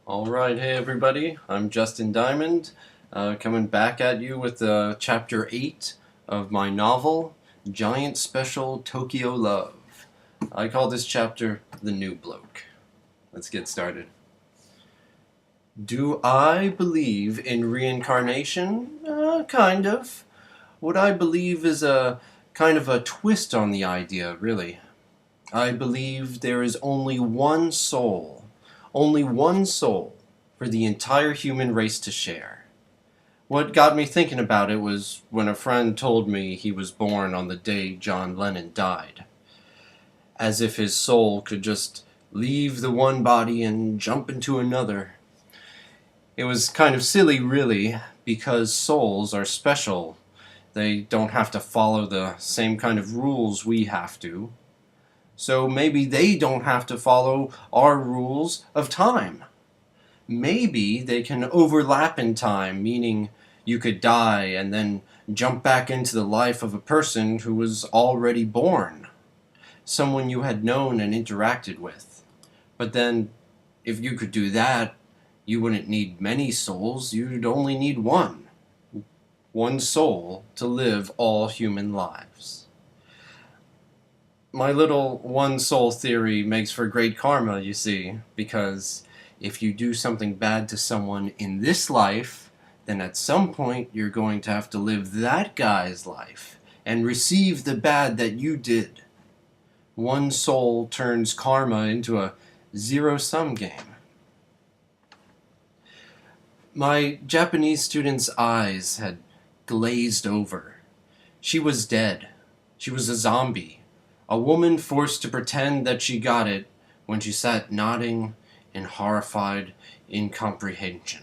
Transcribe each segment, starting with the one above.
Alright, hey everybody, I'm Justin Diamond, coming back at you with Chapter 8 of my novel, Giant Special Tokyo Love. I call this chapter The New Bloke. Let's get started. Do I believe in reincarnation? Kind of. What I believe is a kind of a twist on the idea, really. I believe there is only one soul for the entire human race to share. What got me thinking about it was when a friend told me he was born on the day John Lennon died. As if his soul could just leave the one body and jump into another. It was kind of silly, really, because souls are special. They don't have to follow the same kind of rules we have to. So maybe they don't have to follow our rules of time. Maybe they can overlap in time, meaning you could die and then jump back into the life of a person who was already born, someone you had known and interacted with. But then, if you could do that, you wouldn't need many souls, you'd only need one. One soul to live all human lives. My little one soul theory makes for great karma, you see, because if you do something bad to someone in this life, then at some point you're going to have to live that guy's life and receive the bad that you did. One soul turns karma into a zero-sum game. My Japanese student's eyes had glazed over. She was dead. She was a zombie. A woman forced to pretend that she got it when she sat nodding in horrified incomprehension.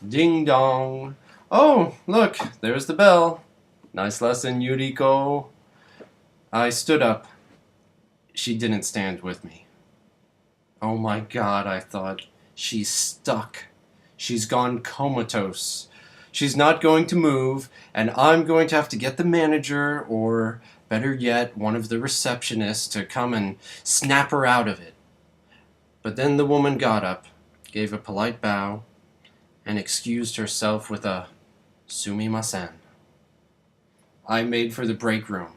Ding dong. Oh, look, there's the bell. Nice lesson, Yuriko. I stood up. She didn't stand with me. Oh my God, I thought. She's stuck. She's gone comatose. She's not going to move, and I'm going to have to get the manager, or better yet, one of the receptionists, to come and snap her out of it. But then the woman got up, gave a polite bow, and excused herself with a sumimasen. I made for the break room.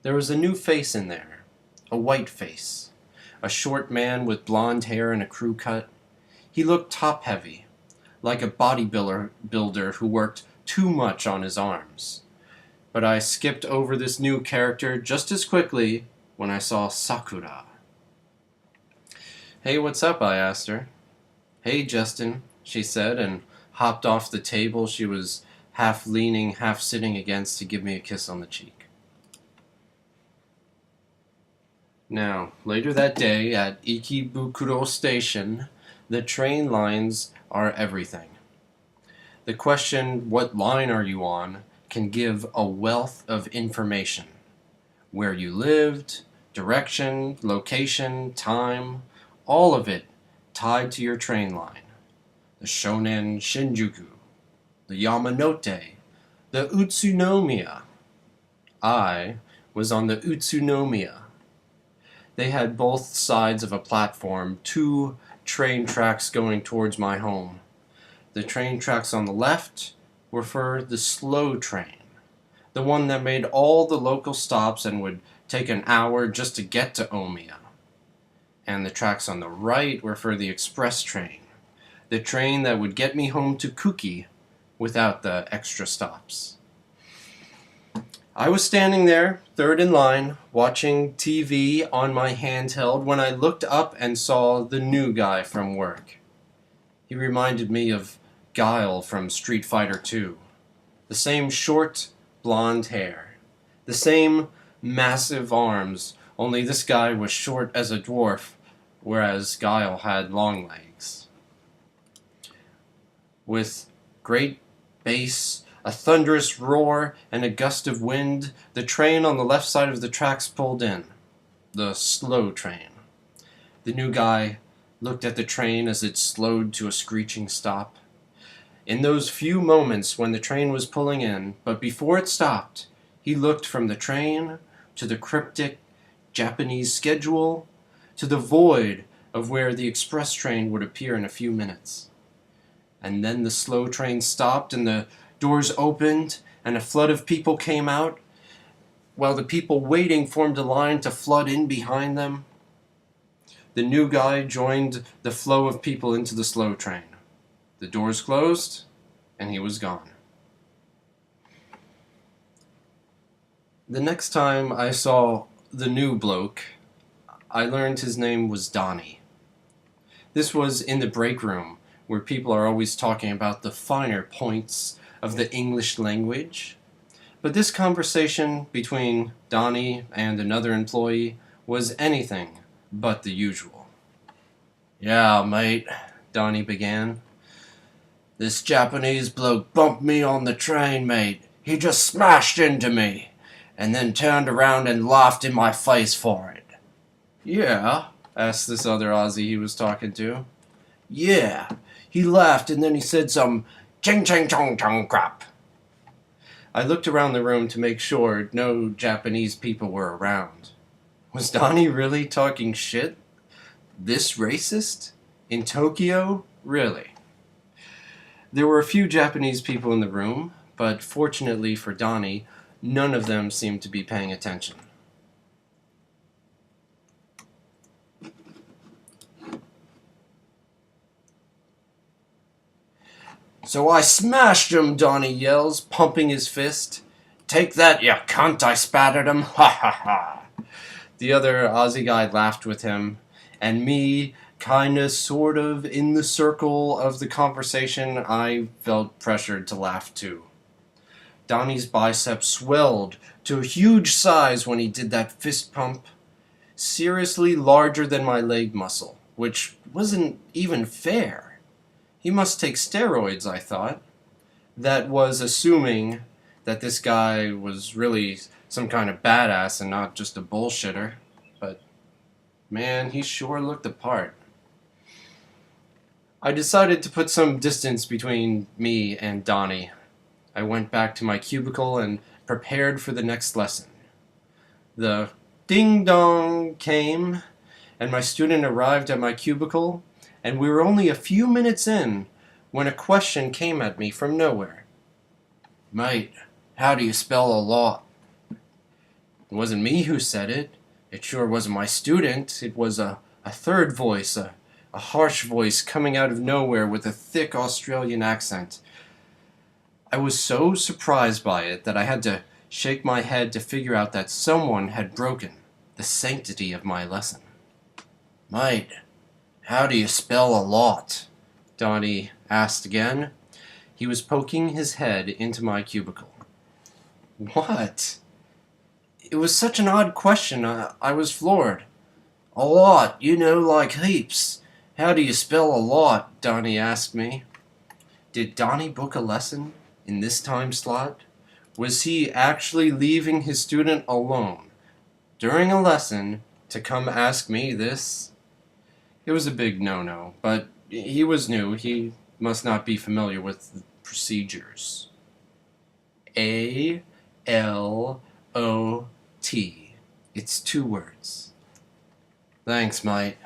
There was a new face in there, a white face, a short man with blonde hair and a crew cut. He looked top-heavy, like a bodybuilder who worked too much on his arms. But I skipped over this new character just as quickly when I saw Sakura. Hey, what's up? I asked her. Hey, Justin, she said, and hopped off the table she was half leaning, half sitting against to give me a kiss on the cheek. Now, later that day at Ikebukuro Station, the train lines are everything. The question, what line are you on, can give a wealth of information. Where you lived, direction, location, time, all of it tied to your train line. The Shonen Shinjuku, the Yamanote, the Utsunomiya. I was on the Utsunomiya. They had both sides of a platform, two train tracks going towards my home. The train tracks on the left were for the slow train, the one that made all the local stops and would take an hour just to get to Omiya. And the tracks on the right were for the express train, the train that would get me home to Kuki without the extra stops. I was standing there, third in line, watching TV on my handheld when I looked up and saw the new guy from work. He reminded me of Guile from Street Fighter II. The same short, blonde hair. The same massive arms, only this guy was short as a dwarf, whereas Guile had long legs. With great bass, a thunderous roar, and a gust of wind, the train on the left side of the tracks pulled in. The slow train. The new guy looked at the train as it slowed to a screeching stop. In those few moments when the train was pulling in, but before it stopped, he looked from the train to the cryptic Japanese schedule to the void of where the express train would appear in a few minutes. And then the slow train stopped and the doors opened and a flood of people came out, while the people waiting formed a line to flood in behind them. The new guy joined the flow of people into the slow train. The doors closed, and he was gone. The next time I saw the new bloke, I learned his name was Donnie. This was in the break room, where people are always talking about the finer points of the English language. But this conversation between Donnie and another employee was anything but the usual. "Yeah, mate," Donnie began. "This Japanese bloke bumped me on the train, mate. He just smashed into me, and then turned around and laughed in my face for it." "Yeah?" asked this other Aussie he was talking to. "Yeah, he laughed and then he said some ching ching chong chong crap." I looked around the room to make sure no Japanese people were around. Was Donnie really talking shit? This racist? In Tokyo? Really? There were a few Japanese people in the room, but fortunately for Donnie, none of them seemed to be paying attention. "So I smashed him," Donnie yells, pumping his fist. "Take that, you cunt," I spat at him. Ha ha ha. The other Aussie guy laughed with him, and me, kinda sort of in the circle of the conversation, I felt pressured to laugh too. Donnie's biceps swelled to a huge size when he did that fist pump, seriously larger than my leg muscle, which wasn't even fair. He must take steroids, I thought. That was assuming that this guy was really some kind of badass and not just a bullshitter. But, man, he sure looked the part. I decided to put some distance between me and Donnie. I went back to my cubicle and prepared for the next lesson. The ding-dong came, and my student arrived at my cubicle, and we were only a few minutes in when a question came at me from nowhere. "Mate, how do you spell a lot?" It wasn't me who said it. It sure wasn't my student. It was a third voice, a harsh voice coming out of nowhere with a thick Australian accent. I was so surprised by it that I had to shake my head to figure out that someone had broken the sanctity of my lesson. "Mate, how do you spell a lot?" Donnie asked again. He was poking his head into my cubicle. What? It was such an odd question, I was floored. "A lot, like heaps. How do you spell a lot?" Donnie asked me. Did Donnie book a lesson in this time slot? Was he actually leaving his student alone during a lesson to come ask me this? It was a big no-no, but he was new. He must not be familiar with the procedures. A-L-O-T. It's 2 words. Thanks, mate.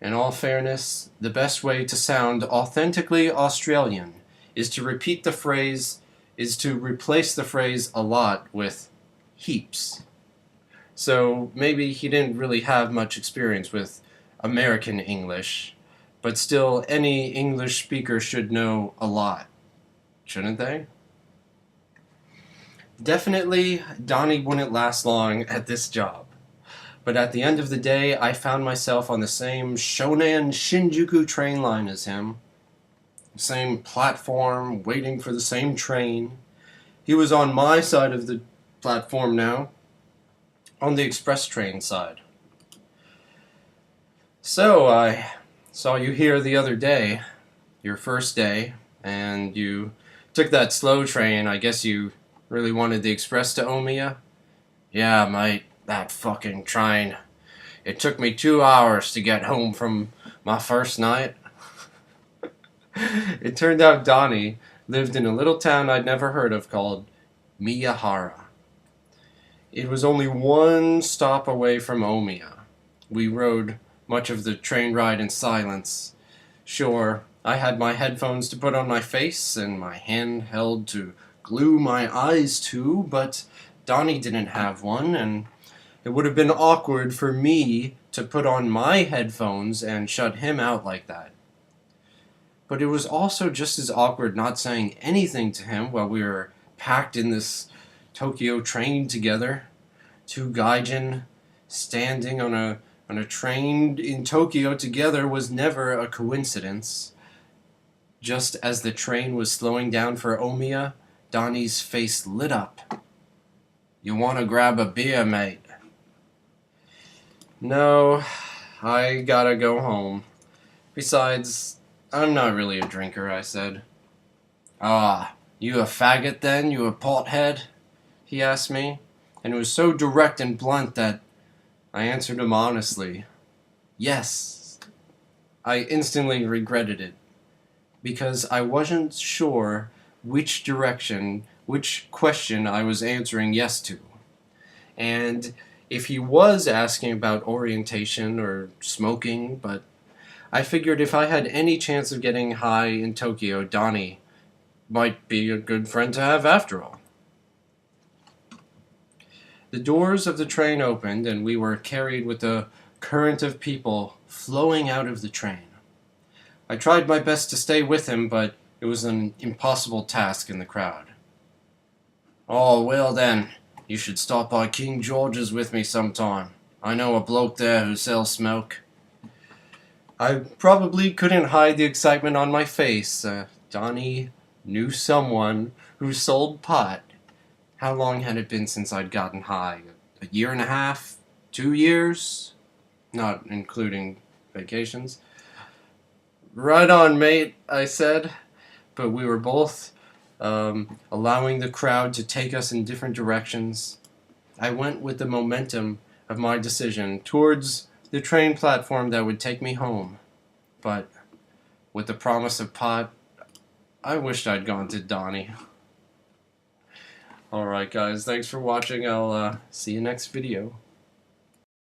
In all fairness, the best way to sound authentically Australian is to replace the phrase "a lot" with "heaps." So maybe he didn't really have much experience with American English, but still any English speaker should know a lot, shouldn't they? Definitely, Donnie wouldn't last long at this job. But at the end of the day, I found myself on the same Shonan Shinjuku train line as him. Same platform, waiting for the same train. He was on my side of the platform now, on the express train side. "So, I saw you here the other day, your first day, and you took that slow train. I guess you really wanted the express to Omiya?" "Yeah, mate, that fucking train. It took me 2 hours to get home from my first night." It turned out Donnie lived in a little town I'd never heard of called Miyahara. It was only 1 stop away from Omiya. We rode much of the train ride in silence. Sure, I had my headphones to put on my face and my hand held to glue my eyes to, but Donnie didn't have one, and it would have been awkward for me to put on my headphones and shut him out like that. But it was also just as awkward not saying anything to him while we were packed in this Tokyo train together. Two gaijin standing on a train in Tokyo together was never a coincidence. Just as the train was slowing down for Omiya, Donnie's face lit up. "You want to grab a beer, mate?" "No, I gotta go home. Besides, I'm not really a drinker," I said. "Ah, you a faggot then, you a pothead?" he asked me, and it was so direct and blunt that I answered him honestly. Yes. I instantly regretted it, because I wasn't sure which question I was answering yes to. And if he was asking about orientation or smoking, but I figured if I had any chance of getting high in Tokyo, Donnie might be a good friend to have after all. The doors of the train opened, and we were carried with the current of people flowing out of the train. I tried my best to stay with him, but it was an impossible task in the crowd. "Oh, well then, you should stop by King George's with me sometime. I know a bloke there who sells smoke." I probably couldn't hide the excitement on my face. Donnie knew someone who sold pot. How long had it been since I'd gotten high? A year and a half? 2 years? Not including vacations. "Right on, mate," I said. But we were both allowing the crowd to take us in different directions. I went with the momentum of my decision towards the train platform that would take me home. But with the promise of pot, I wished I'd gone to Donnie. Alright guys, thanks for watching. I'll see you next video.